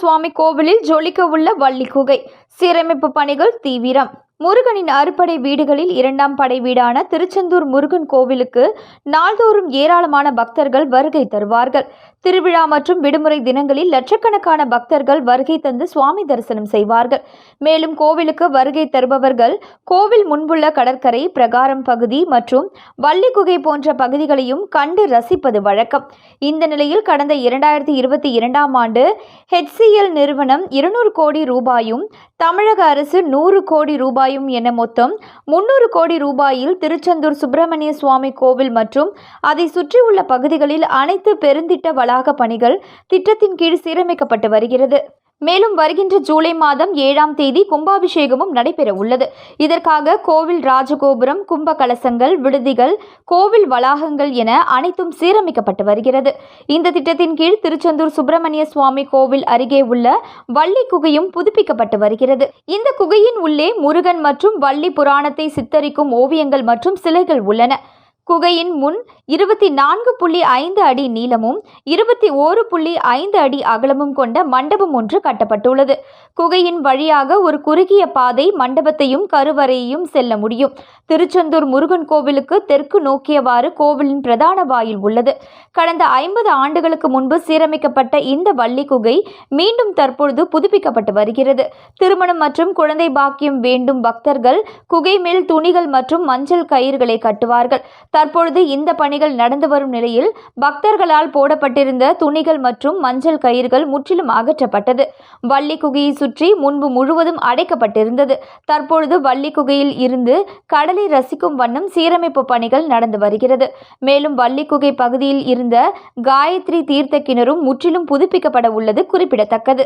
சுவாமி கோவிலில் ஜொலிக்க உள்ள வள்ளி குகை சீரமைப்பு பணிகள் தீவிரம். முருகனின் அறுபடை வீடுகளில் இரண்டாம் படை வீடான திருச்செந்தூர் முருகன் கோவிலுக்கு நாள்தோறும் ஏராளமான பக்தர்கள் வருகை தருவார்கள். திருவிழா மற்றும் விடுமுறை தினங்களில் லட்சக்கணக்கான பக்தர்கள் வருகை தந்து சுவாமி தரிசனம் செய்வார்கள். மேலும் கோவிலுக்கு வருகை தருபவர்கள் கோவில் முன்புள்ள கடற்கரை, பிரகாரம் பகுதி மற்றும் வள்ளி குகை போன்ற பகுதிகளையும் கண்டு ரசிப்பது வழக்கம். இந்த நிலையில் கடந்த 2022ஆம் ஆண்டு HCL நிறுவனம் 200 கோடி ரூபாயும், தமிழக அரசு 100 கோடி ரூபாயும் என மொத்தம் 300 கோடி ரூபாயில் திருச்செந்தூர் சுப்பிரமணிய சுவாமி கோவில் மற்றும் அதை சுற்றியுள்ள பகுதிகளில் அனைத்து பெருந்திட்ட வளாக பணிகள் திட்டத்தின் கீழ் சீரமைக்கப்பட்டு வருகிறது. மேலும் வருகின்ற ஜூலை மாதம் 7ஆம் தேதி கும்பாபிஷேகமும் நடைபெற உள்ளது. இதற்காக கோவில் ராஜகோபுரம், கும்ப கலசங்கள், விடுதிகள், கோவில் வளாகங்கள் என அனைத்தும் சீரமைக்கப்பட்டு வருகிறது. இந்த திட்டத்தின் கீழ் திருச்செந்தூர் சுப்பிரமணிய சுவாமி கோவில் அருகே உள்ள வள்ளி குகையும் புதுப்பிக்கப்பட்டு வருகிறது. இந்த குகையின் உள்ளே முருகன் மற்றும் வள்ளி புராணத்தை சித்தரிக்கும் ஓவியங்கள் மற்றும் சிலைகள் உள்ளன. குகையின் முன் 24.5 அடி நீளமும் 21.5 அடி அகலமும் கொண்ட மண்டபம் ஒன்று கட்டப்பட்டுள்ளது. குகையின் வழியாக ஒரு குறுகிய பாதை மண்டபத்தையும் கருவறையையும் செல்ல முடியும். திருச்செந்தூர் முருகன் கோவிலுக்கு தெற்கு நோக்கியவாறு கோவிலின் பிரதான வாயில் உள்ளது. கடந்த 50 ஆண்டுகளுக்கு முன்பு சீரமைக்கப்பட்ட இந்த வள்ளி குகை மீண்டும் தற்பொழுது புதுப்பிக்கப்பட்டு வருகிறது. திருமணம் மற்றும் குழந்தை பாக்கியம் வேண்டும் பக்தர்கள் குகை மேல் துணிகள் மற்றும் மஞ்சள் கயிறுகளை கட்டுவார்கள். தற்பொழுது இந்த பணிகள் நடந்து வரும் நிலையில் பக்தர்களால் போடப்பட்டிருந்த துணிகள் மற்றும் மஞ்சள் கயிறுகள் முற்றிலும் அகற்றப்பட்டது. வள்ளி குகையை சுற்றி முன்பு முழுவதும் அடைக்கப்பட்டிருந்தது. தற்பொழுது வள்ளி குகையில் இருந்து கடலை ரசிக்கும் வண்ணம் சீரமைப்பு பணிகள் நடந்து வருகிறது. மேலும் வள்ளி குகை பகுதியில் இருந்த காயத்ரி தீர்த்த கிணறும் முற்றிலும் புதுப்பிக்கப்பட உள்ளது குறிப்பிடத்தக்கது.